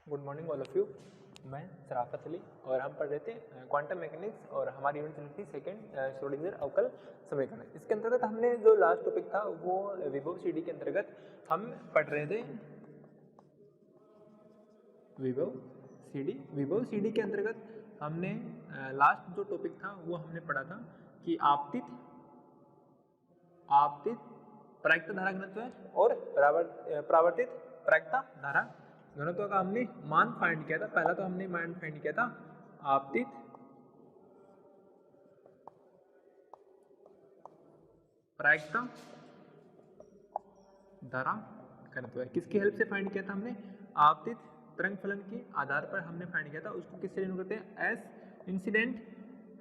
Good morning all of you. मैं शराफत अली और हम पढ़ रहे थे क्वांटम मैकेनिक्स और हमारी यूनिट चली थी सेकेंड श्रोडिंगर अवकल समीकरण। इसके अंतर्गत हमने जो लास्ट टॉपिक था वो विभव सीडी के अंतर्गत हम पढ़ रहे थे विभव सीडी के अंतर्गत हमने लास्ट जो टॉपिक था वो हमने पढ़ा था कि आपतित प्रायिकता धारा घनत्व और परावर्तित प्रायिकता धारा घनत्व का हमने मान फाइंड किया था। पहला तो हमने मान फाइंड किया था आपतित प्रायिकता धारा घनत्व। किसकी हेल्प से फाइंड किया था हमने? आपतित तरंग फलन के आधार पर हमने फाइंड किया था। उसको किससे डिनोट करते हैं? एस इंसिडेंट,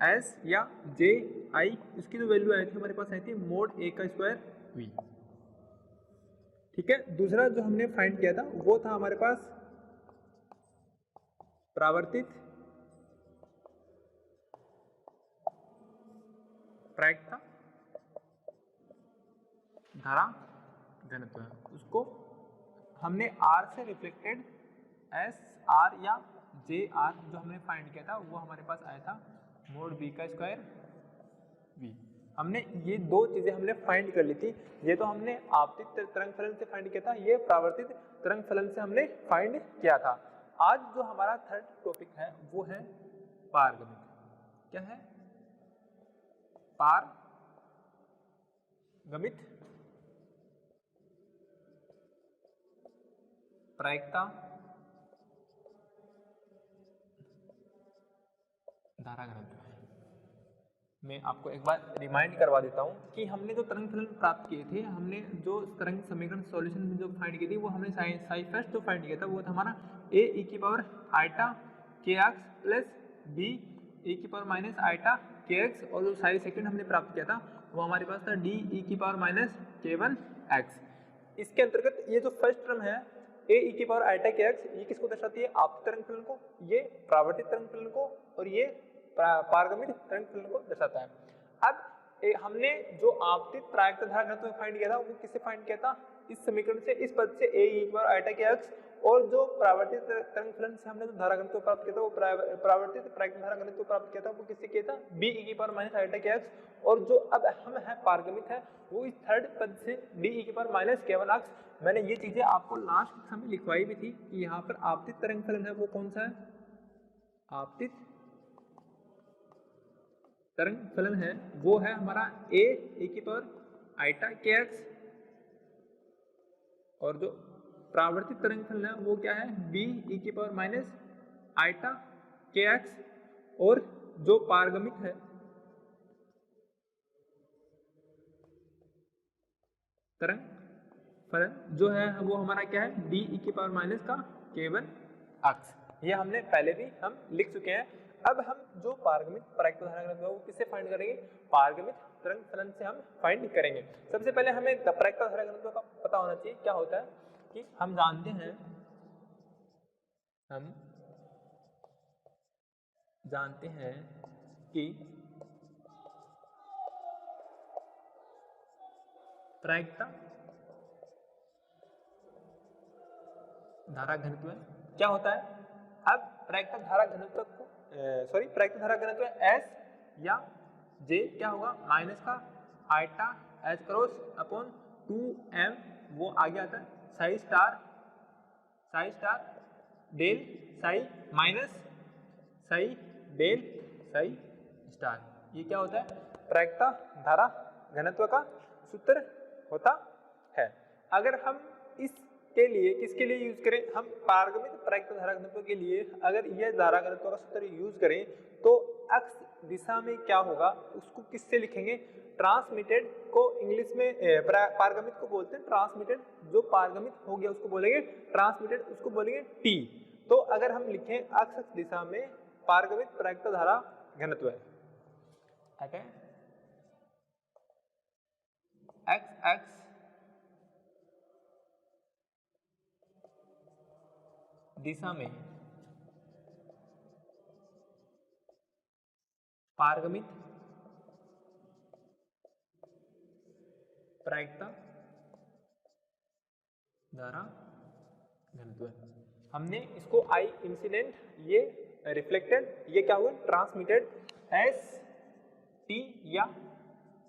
एस या जे आई। उसकी जो वैल्यू आई थी हमारे पास आई थी मोड ए का स्क्वायर वी। ठीक है। दूसरा जो हमने फाइंड किया था वो था हमारे पास परावर्तित प्रायिकता धारा घनत्व। उसको हमने आर से रिफ्लेक्टेड एस आर या जे आर जो हमने फाइंड किया था वो हमारे पास आया था मोड बी का स्क्वायर वी। हमने ये दो चीजें हमने फाइंड कर ली थी। ये तो हमने आपतित तरंग फलन से फाइंड किया था, ये परावर्तित तरंग फलन से हमने फाइंड किया था। आज जो हमारा थर्ड टॉपिक है वो है पारगमित। क्या है? पारगमित प्रायिकता धारा घनत्व। मैं आपको एक बार रिमाइंड करवा देता हूं कि हमने जो तरंग फलन प्राप्त किए थे, हमने जो तरंग समीकरण सॉल्यूशन में जो फाइंड की थी वो हमने साई फर्स्ट जो फाइंड किया था वो था हमारा a e की power iota kx plus b e की पावर माइनस आइटा kx, और जो साई सेकंड हमने प्राप्त किया था वो हमारे पास था d e की पावर माइनस k1x। इसके अंतर्गत ये जो फर्स्ट टर्म है a e की पावर आइटा kx, ये किसको दर्शाती है? आपतित तरंग फलन को, ये परावर्तित तरंग फलन को, और ये पारगमित तरंग फलन को दर्शाता है। अब हमने जो आपतित प्रायिकता धारा घनत्व फाइंड किया था वो किससे फाइंड किया था? इस समीकरण से, इस पद से a e की पावर आइटा kx, और जो परावर्तित तरंग फलन से हमने जो धारा घनत्व प्राप्त किया था वो परावर्तित प्रायिकता धारा घनत्व प्राप्त किया था वो किससे किया था? b e की पावर माइनस आइटा kx, और जो अब हम है पारगमित है वो इस थर्ड पद से d e की पावर माइनस k1x। मैंने ये चीजें आपको लास्ट समय लिखवाई भी थी कि यहाँ पर आपतित तरंग फलन है वो कौन सा है? आपतित तरंग फलन है वो है हमारा a e की पावर आइटा kx, और जो परावर्तित तरंग फलन है वो क्या है? b e की पावर माइनस आइटा kx, और जो पारगमित है तरंग फलन जो है वो हमारा क्या है? d e की पावर माइनस का k1x। ये हमने पहले भी हम लिख चुके हैं। अब हम जो पारगमित प्रायिकता धारा घनत्व है वो किससे फाइंड करेंगे? पारगमित तरंग फलन से हम फाइंड करेंगे। सबसे पहले हमें प्रायिकता धारा घनत्व का पता होना चाहिए। क्या होता है कि हम जानते हैं कि प्रायिकता धारा घनत्व क्या होता है? अब प्रायिकता धारा घनत्व को प्रायिकता धारा घनत्व S या J क्या होगा? माइनस का iota H cross upon 2m, वो आगे आता है psi star del psi minus psi del psi star. ये क्या होता है? प्रायिकता धारा घनत्व का सूत्र होता है। अगर हम इसके लिए किसके लिए यूज करें? हम पारगमित प्रायिकता धारा घनत्व के लिए अगर यह धारा घनत्व का सूत्र यूज करें तो x दिशा में क्या होगा उसको किससे लिखेंगे? ट्रांसमिटेड को इंग्लिश में पारगमित को बोलते हैं ट्रांसमिटेड। जो पारगमित हो गया उसको बोलेंगे ट्रांसमिटेड, उसको बोलेंगे t। तो अगर हम लिखें x दिशा में पारगमित प्रायिकता धारा घनत्व है, x दिशा में पारगमित प्रायिकता धारा घनत्व। हमने इसको आई इंसिडेंट, ये रिफ्लेक्टेड, ये क्या हुआ ट्रांसमिटेड एस टी या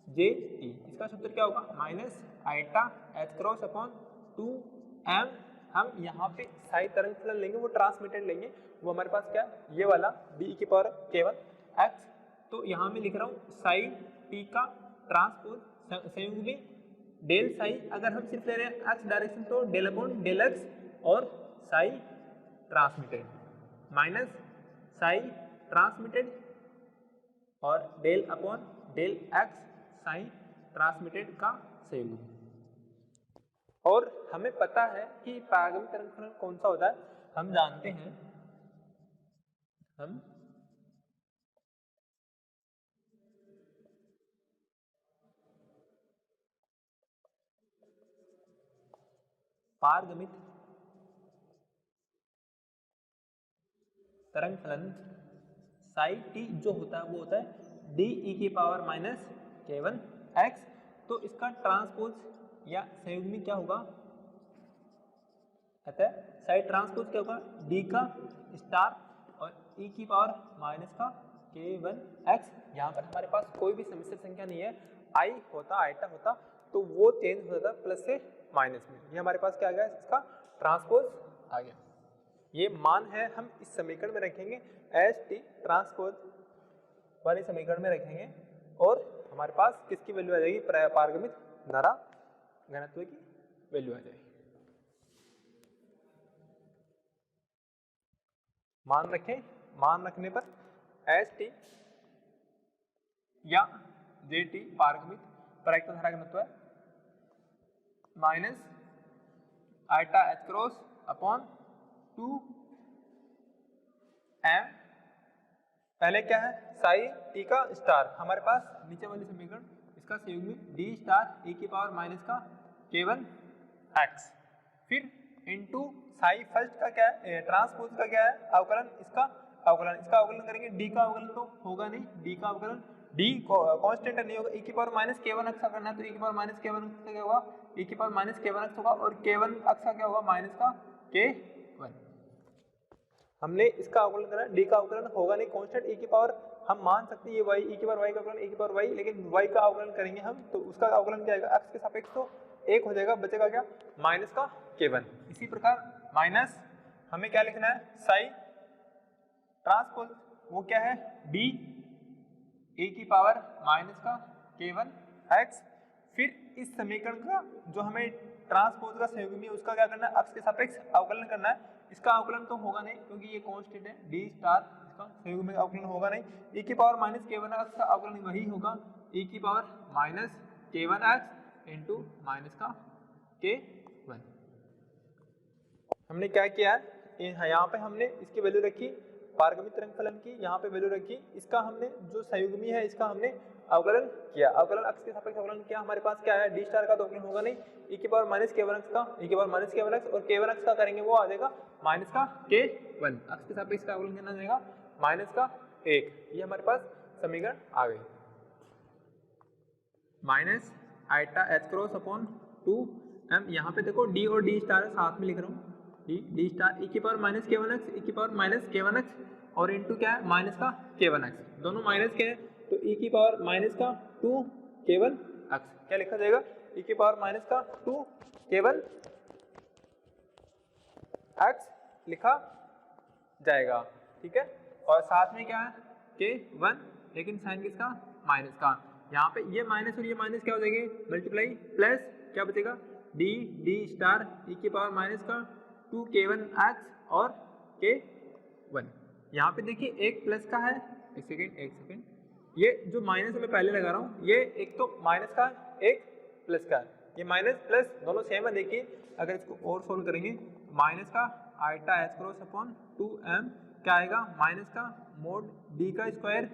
जे टी। इसका सूत्र क्या होगा minus iota H cross upon 2m। हम यहाँ पे साई तरंग फलन लेंगे, वो ट्रांसमिटेड लेंगे, वो हमारे पास क्या है ये वाला डी की पावर k1 x। तो यहाँ मैं लिख रहा हूँ साई टी का ट्रांसपोज संयुग्म में डेल साई, अगर हम सिर्फ ले रहे हैं x डायरेक्शन तो डेल अपॉन डेल x और psi transmitted minus psi transmitted और del upon del x psi transmitted का संयुग्म। और हमें पता है कि पारगम्य तरंग फलन कौन सा होता है, हम जानते हैं, हम पारगमित तरंग फलन साई टी जो होता है वो होता है डी ई की पावर माइनस k1 x। तो इसका ट्रांसपोज या संयुग्मी क्या होगा, अतः साई ट्रांसपोज क्या होगा डी का स्टार और ई की पावर माइनस का k1 x। यहाँ पर हमारे पास कोई भी समिश्र संख्या नहीं है, आई होता आइटा होता तो वो चेंज हो जाता प्लस से माइनस में। ये हमारे पास क्या आ गया, इसका ट्रांसपोज आ गया। ये मान है हम इस समीकरण में रखेंगे, एच टी ट्रांसपोज वाले समीकरण में रखेंगे और हमारे पास किसकी वैल्यू आ जाएगी, पारगमित धारा घनत्व की वैल्यू आ जाएगी। मान रखें, मान रखने पर एच टी या जे टी पारगमित परायिक धारा घनत्व है minus iota H cross upon 2m। पहले क्या है साई टी का स्टार, हमारे पास नीचे वाली समीकरण इसका संयुग्मी डी स्टार ई की पावर माइनस का k1 x, फिर इनटू साई फर्स्ट का क्या है ट्रांसपोज का क्या है अवकलन, इसका अवकलन करेंगे, डी का अवकलन तो होगा नहीं, डी का अवकलन डी कांस्टेंट नहीं होगा, ई की पावर माइनस k1 x का करना है तो ई की पावर माइनस k1 x का क्या होगा, ई की पावर माइनस k1 x होगा और k1 x का क्या होगा माइनस का k1। हमने इसका अवकलन करा, डी का अवकलन होगा नहीं कांस्टेंट, ई की पावर हम मान सकते हैं ये y, ई की पावर y का अवकलन ई की पावर y, लेकिन y का अवकलन करेंगे हम तो उसका अवकलन क्या आएगा x के सापेक्ष तो 1 हो जाएगा, बचेगा क्या माइनस का k1। इसी प्रकार माइनस हमें क्या लिखना है साई ट्रांसपोज, वो क्या है डी ए की पावर माइनस का k1 x। फिर इस समीकरण का जो हमें ट्रांसपोज का संयुग्मी है उसका क्या करना है x के सापेक्ष अवकलन करना है, इसका अवकलन तो होगा नहीं क्योंकि ये कांस्टेंट है डी स्टार, इसका संयुग्मी का अवकलन होगा नहीं, e की पावर माइनस k1 x का अवकलन वही होगा e की power minus k1 x into minus का k1। हमने क्या किया है यहाँ पे हमने इसकी वैल्यू रखी पारगमित तरंग फलन की, यहाँ पे वैल्यू रखी, इसका हमने जो संयुग्मी है इसका हमने अवकलन किया, अवकलन x के सापेक्ष अवकलन किया, हमारे पास क्या है डी स्टार का तो अवकलन होगा नहीं, e की पावर माइनस k1 x का, e की पावर माइनस k1 x और k1 x का करेंगे वो आ जाएगा माइनस का k1, x के सापेक्ष का अवकलन करना जाएगा माइनस का 1। ये हमारे पास समीकरण आ गई, minus iota H cross upon 2m। यहाँ पे देखो d और d स्टार साथ में लिख रहा हूँ, डी स्टार ई की पावर माइनस k1 x, ई की पावर माइनस k1 x और इंटू क्या है माइनस का k1 x, दोनों माइनस के हैं तो ई की पावर माइनस का 2 k1 x क्या लिखा जाएगा, ई की पावर माइनस का 2 k1 x लिखा जाएगा, ठीक है। और साथ में क्या है k1, लेकिन साइन किसका माइनस का, यहाँ पे ये माइनस और ये माइनस क्या हो जाएंगे मल्टीप्लाई, प्लस क्या बचेगा डी स्टार ई की पावर माइनस का 2 k1 x और k1। यहाँ पे देखिए एक प्लस का है, एक सेकेंड, ये जो माइनस मैं पहले लगा रहा हूँ ये एक तो माइनस का एक प्लस का, ये माइनस प्लस दोनों सेम है। देखिए अगर इसको और सोल्व करेंगे माइनस का iota H cross upon 2m क्या आएगा माइनस का मोड डी का स्क्वायर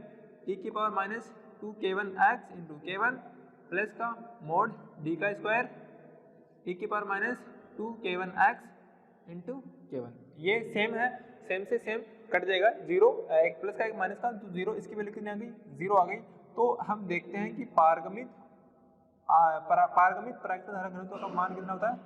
ई की power minus 2 k1 x into k1 plus का मोड डी का स्क्वायर ई की power minus 2 k1 x into k1। ये सेम है, सेम से सेम कट जाएगा, जीरो एक प्लस का एक माइनस का तो जीरो, इसकी वैल्यू कितनी आ गई जीरो आ गई। तो हम देखते हैं कि पारगमित परायिक धारा घनत्व का मान कितना होता है,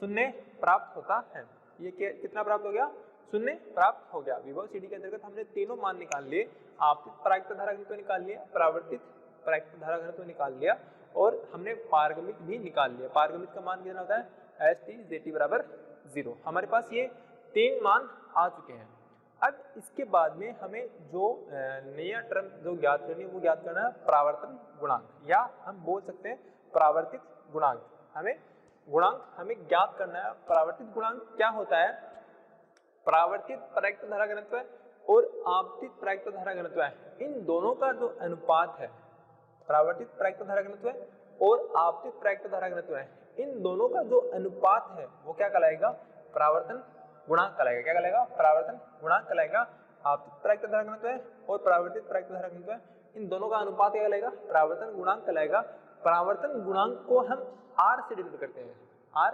शून्य प्राप्त होता है। ये कितना प्राप्त हो गया, 0 प्राप्त हो गया। विभव सीडी के अंतर्गत हमने तीनों मान निकाल लिए, आपतित परागित धारा घनत्व निकाल लिया, परावर्तित परागित धारा घनत्व निकाल लिया और हमने पारगमित भी निकाल लिया। पारगमित का मान कितना होता है, एस टी जे टी बराबर 0। हमारे पास ये 3 मान आ चुके हैं। अब इसके बाद में हमें जो नया टर्म जो ज्ञात करनी है वो ज्ञात करना है परावर्तन गुणांक, या हम बोल सकते हैं परावर्तित गुणांक। हमें ज्ञात करना है। परावर्तित गुणांक क्या होता है, परावर्तित परागित धारा घनत्व और आपतित परागित धारा घनत्व है, इन दोनों का जो अनुपात है, परावर्तित परागित धारा घनत्व और आपतित परागित धारा घनत्व है, इन दोनों का जो अनुपात है वो क्या कहलाएगा, परावर्तन गुणांक कहलाएगा। क्या कहलाएगा, परावर्तन गुणांक कहलाएगा। आपतित परागित धारा घनत्व और परावर्तित परागित धारा घनत्व, इन दोनों का अनुपात क्या कहलाएगा, परावर्तन गुणांक कहलाएगा। परावर्तन गुणांक को हम R से डिनोट करते हैं, R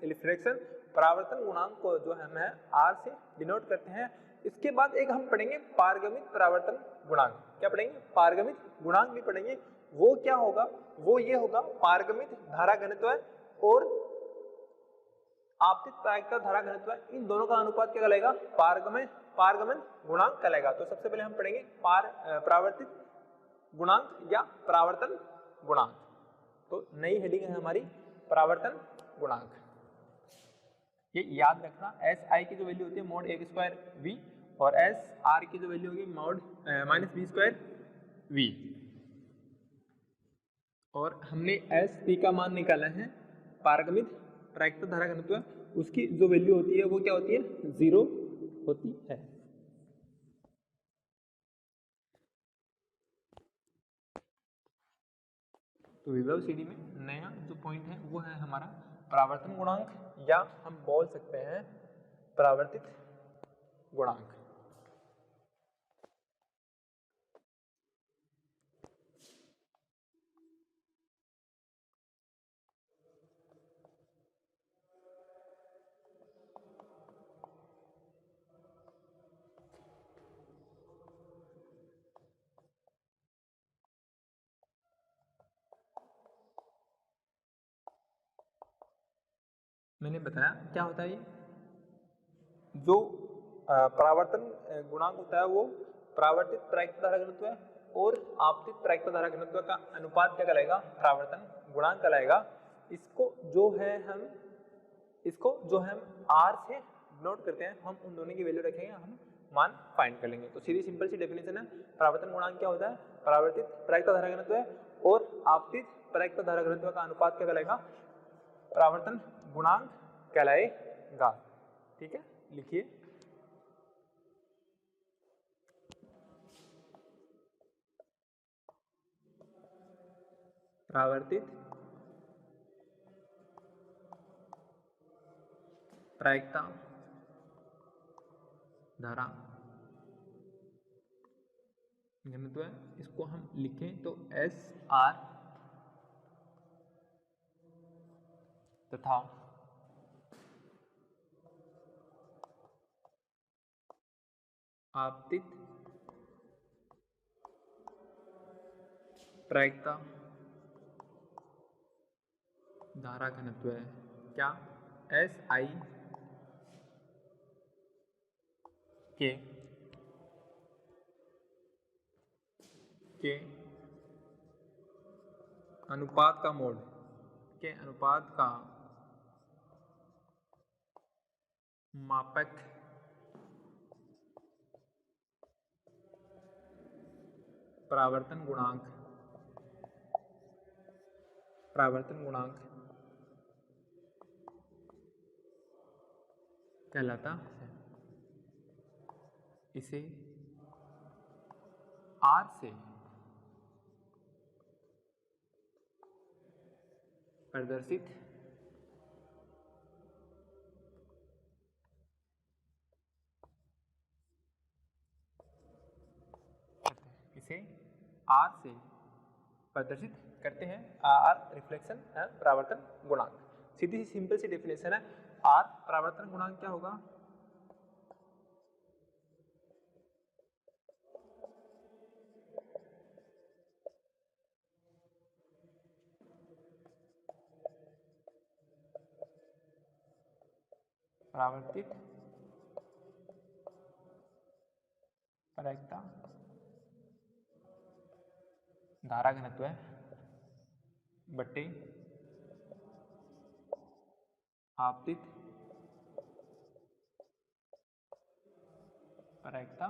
रिफ्लेक्शन परावर्तन गुणांक को जो हम है R से डिनोट करते हैं। इसके बाद एक हम पढ़ेंगे पारगमित परावर्तन गुणांक। क्या पढ़ेंगे, पारगमित गुणांक भी पढ़ेंगे। वो क्या होगा, वो ये होगा पारगमित धारा घनत्व और आपतित परागित धारा घनत्व, इन दोनों का अनुपात क्या कहलाएगा, पारगमन गुणांक कहलाएगा। तो सबसे पहले हम पढ़ेंगे परावर्तित गुणांक या परावर्तन गुणांक। तो नई हेडिंग है हमारी परावर्तन गुणांक। ये याद रखना, एस आई की जो वैल्यू होती है मोड ए स्क्वायर वी और एस आर की जो वैल्यू होगी mod minus B square V. और हमने एस पी का मान निकाला है पारगमित परागित धारा घनत्व, उसकी जो वैल्यू होती है वो क्या होती है, 0 होती है। तो विभव सीडी में नया जो पॉइंट है वो है हमारा परावर्तन गुणांक, या हम बोल सकते हैं परावर्तित गुणांक। मैंने बताया क्या होता है, ये जो परावर्तन गुणांक होता है वो परावर्तित परागित धारा घनत्व और आपतित परागित धारा घनत्व का अनुपात क्या कहलाएगा, परावर्तन गुणांक कहलाएगा। इसको जो हम R से नोट करते हैं, हम उन दोनों की वैल्यू रखेंगे, हम मान फाइंड कर लेंगे। तो सीधी सिंपल सी डेफिनेशन है, परावर्तन गुणांक क्या होता है, परावर्तित परागित धारा घनत्व और आपतित परागित धारा घनत्व का अनुपात क्या कहलाएगा, परावर्तन गुणांक कहलाएगा। ठीक है, लिखिए परावर्तित परागित धारा घनत्व, इसको हम लिखें तो एस आर तथा आपतित परागित धारा घनत्व है क्या, एस आई के अनुपात का मोड, के अनुपात का मापक परावर्तन गुणांक कहलाता है। इसे R से प्रदर्शित करते हैं R रिफ्लेक्शन परावर्तन गुणांक। सीधी सी सिंपल सी डेफिनेशन है, R परावर्तन गुणांक क्या होगा, परावर्तित प्रायिकता धारा घनत्व है बट्टे आपतित प्रायिकता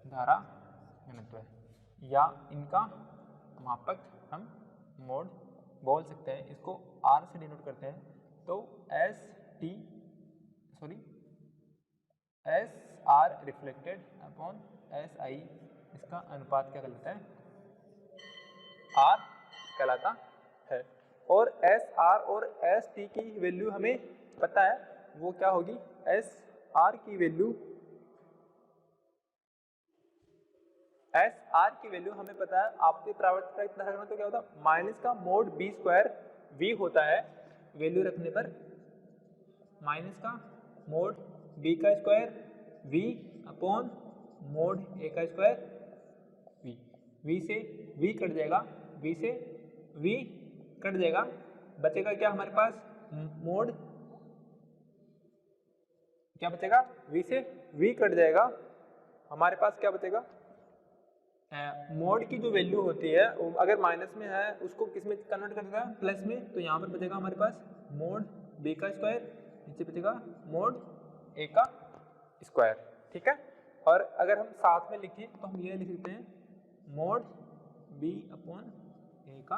धारा घनत्व है, या इनका मापक हम मोड बोल सकते हैं। इसको R से डिनोट करते हैं, तो SR रिफ्लेक्टेड अपॉन SI, इसका अनुपात क्या कहलाता है? R कहलाता है। और SR और ST की वैल्यू हमें पता है, वो क्या होगी? SR की वैल्यू हमें पता है, आपके परावर्तित प्रायिकता धारा तो क्या होता है? माइनस का मोड B स्क्वायर V होता है वैल्यू रखने पर, माइनस का मोड B का square V upon mode A का स्क्वायर V। V से V कट जाएगा, V से V कट जाएगा, बचेगा क्या हमारे पास? मोड क्या बचेगा? V से V कट जाएगा, हमारे पास क्या बचेगा? मोड की जो वैल्यू होती है अगर माइनस में है उसको किस में कन्वर्ट कर देगा? प्लस में। तो यहाँ पर बचेगा हमारे पास मोड B का स्क्वायर, नीचे बचेगा मोड A का स्क्वायर। ठीक है। और अगर हम साथ में लिखें तो हम ये लिख सकते हैं मोड B अपॉन A का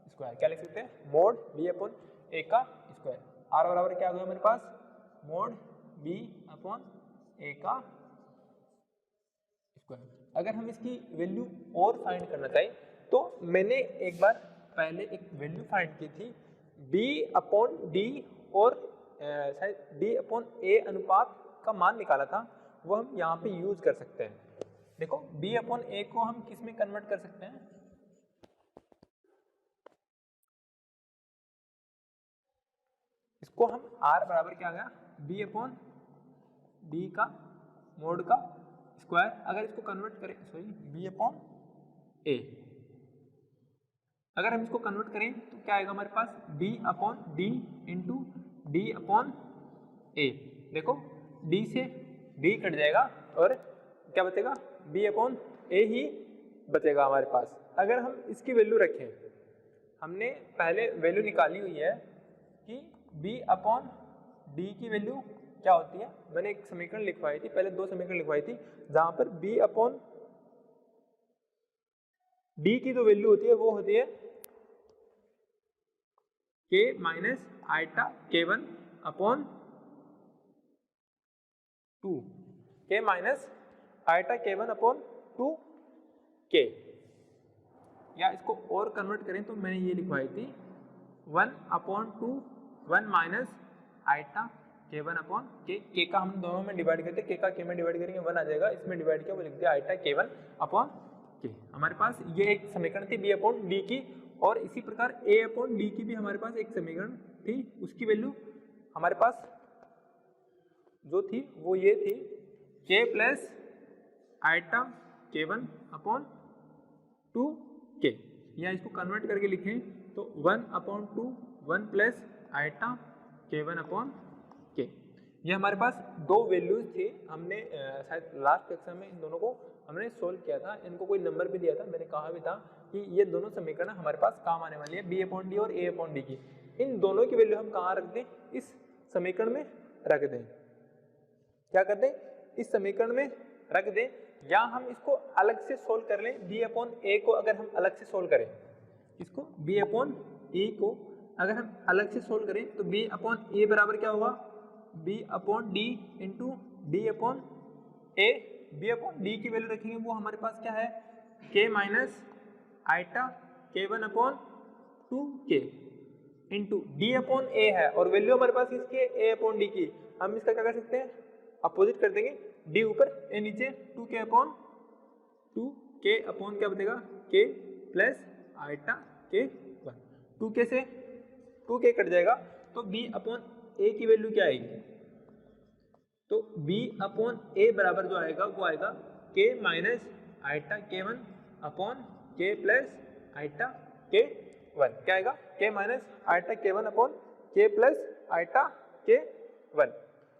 स्क्वायर। क्या लिख सकते हैं? मोड B अपॉन A का स्क्वायर। R बराबर क्या होगा मेरे पास? मोड B अपॉन A का स्क्वायर। अगर हम इसकी वैल्यू और फाइंड करना चाहें तो मैंने एक बार पहले एक वैल्यू फाइंड की थी, B अपॉन D और शायद D अपॉन A अनुपात का मान निकाला था, वो हम यहाँ पे यूज कर सकते हैं। देखो B अपॉन A को हम किस में कन्वर्ट कर सकते हैं? इसको हम R बराबर क्या आ गया? B अपॉन D का मोड का स्क्वायर। अगर इसको कन्वर्ट करें, B अपॉन A, अगर हम इसको कन्वर्ट करें तो क्या आएगा हमारे पास? B upon D into D upon A। देखो D से D कट जाएगा और क्या बचेगा? B अपॉन A ही बचेगा हमारे पास। अगर हम इसकी वैल्यू रखें, हमने पहले वैल्यू निकाली हुई है कि B अपॉन D की वैल्यू क्या होती है। मैंने एक समीकरण लिखवाई थी, पहले 2 समीकरण लिखवाई थी, जहां पर B अपॉन D की जो वैल्यू होती है वो होती है K minus iota K1 upon 2, K minus iota K1 upon 2K। या इसको और कन्वर्ट करें तो मैंने ये लिखवाई थी 1 upon 2 1 minus iota K1 upon K का हम दोनों में डिवाइड करते हैं, K का K में डिवाइड करेंगे 1 आ जाएगा, इसमें डिवाइड किया वो लिख दिया आइटा K1 अपॉन K। हमारे पास ये एक समीकरण थी B अपॉन D की, और इसी प्रकार A अपॉन D की भी हमारे पास एक समीकरण थी, उसकी वैल्यू हमारे पास जो थी वो ये थी K plus iota K1 upon 2K। या इसको कन्वर्ट करके लिखें तो 1 upon 2 1 plus iota K1 upon K। ये हमारे पास दो वैल्यूज थी, हमने शायद लास्ट कक्षा में इन दोनों को हमने सोल्व किया था, इनको कोई नंबर भी दिया था, मैंने कहा भी था कि ये दोनों समीकरण हमारे पास काम आने वाली है, B अपॉन D और A अपॉन D की। इन दोनों की वैल्यू हम कहाँ रख दें? इस समीकरण में रख दें। क्या कर दें? इस समीकरण में रख दें, या हम इसको अलग से सोल्व कर लें। B अपॉन A को अगर हम अलग से सोल्व करें, इसको B अपॉन A को अगर हम अलग से सोल्व करें तो B अपॉन A बराबर क्या होगा? B upon D into D upon A। B upon D की वैल्यू रखेंगे वो हमारे पास क्या है? K minus iota K1 upon 2K into D upon A है, और वैल्यू हमारे पास इसकी है A अपॉन D की। हम इसका क्या कर सकते हैं? अपोजिट कर देंगे, D ऊपर A नीचे, 2K अपॉन 2K अपॉन क्या बचेगा? K plus iota K1। 2K से 2K कट जाएगा, तो B अपॉन A की वैल्यू क्या आएगी? तो B अपॉन A बराबर जो आएगा वो आएगा K minus iota K1 upon K plus iota K1। क्या आएगा? K minus iota K1 upon K plus iota k1।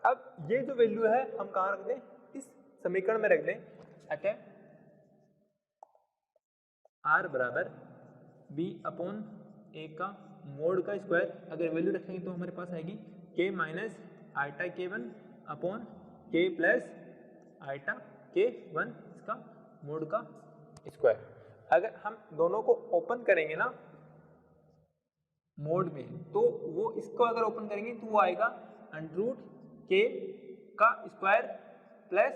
अब ये जो वैल्यू है हम कहाँ रख दें, इस समीकरण में रख दें। अतः r बराबर b अपॉन a का मोड का स्क्वायर, अगर वैल्यू रखेंगे तो हमारे पास आएगी k minus iota k1 upon k plus iota k1 इसका मोड का स्क्वायर। अगर हम दोनों को ओपन करेंगे ना मोड में, तो वो इसको अगर ओपन करेंगे तो वो आएगा अंडर रूट k का स्क्वायर प्लस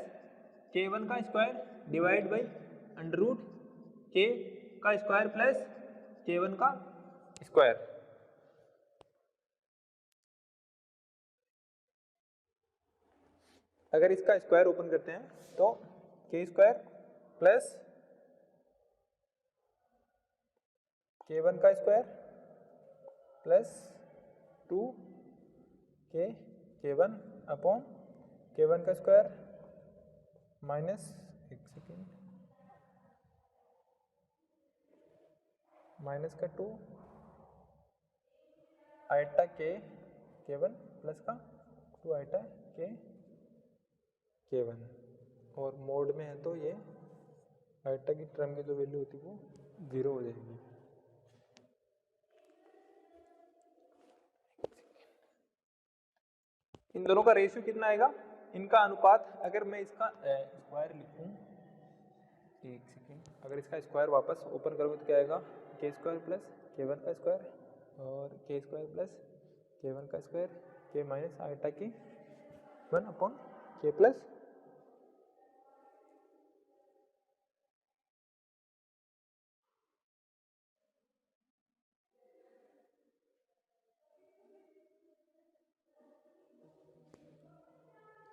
k1 का square divide by under root k का स्क्वायर प्लस k1 का स्क्वायर। अगर इसका स्क्वायर ओपन करते हैं तो k स्क्वायर प्लस k1 का square plus 2k k1 upon k1 का स्क्वायर माइनस माइनस का 2 आइटा k1 प्लस का 2 आइटा k1, और मोड में है तो ये आइटा की टर्म की जो वैल्यू होती है वो 0 हो जाएगी। इन दोनों का रेशियो कितना आएगा, इनका अनुपात, अगर मैं इसका स्क्वायर लिखूं, एक सेकेंड, अगर इसका स्क्वायर वापस ओपन करोगे तो क्या आएगा, k स्क्वायर प्लस k1 का स्क्वायर और k स्क्वायर प्लस k1 का square k minus iota k1 upon k plus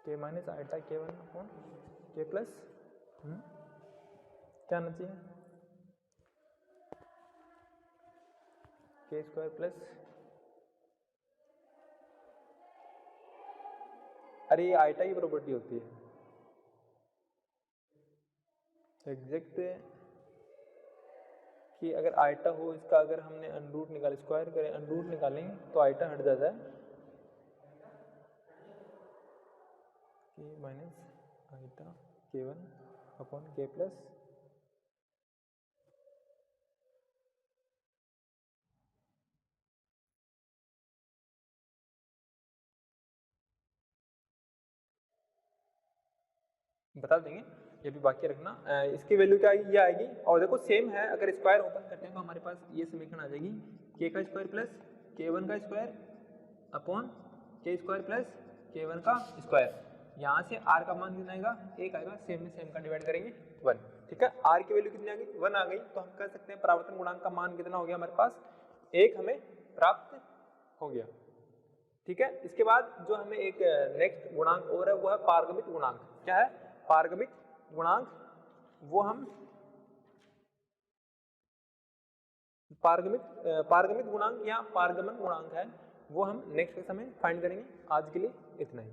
k minus iota k1 upon k plus क्या आना चाहिए, k स्क्वायर प्लस, अरे ये आइटा की प्रॉपर्टी होती है एग्जैक्ट, कि अगर आइटा हो इसका, अगर हमने अंडरूट निकाले, स्क्वायर करें अंडरूट निकालेंगे तो आइटा हट जाता है, k minus iota k1 upon k plus बता देंगे, ये भी बाकी रखना। इसकी वैल्यू क्या आएगी, ये आएगी, और देखो सेम है, अगर स्क्वायर ओपन करते हैं तो हमारे पास ये समीकरण आ जाएगी k का स्क्वायर प्लस k1 का square upon k square plus k1 का स्क्वायर। यहाँ से r का मान कितना आएगा, 1 आएगा, सेम में सेम का डिवाइड करेंगे 1, ठीक है। r की वैल्यू कितनी आ गई, 1 आ गई, तो हम कह सकते हैं परावर्तन गुणांक का मान कितना हो गया हमारे पास, 1 हमें प्राप्त हो गया, ठीक है। इसके बाद जो हमें एक नेक्स्ट गुणांक और है वो है पारगमित गुणांक। क्या है पारगमित गुणांक, वो हम पारगमित गुणांक या पारगमन गुणांक है, वो हम नेक्स्ट समय फाइंड करेंगे। आज के लिए इतना ही।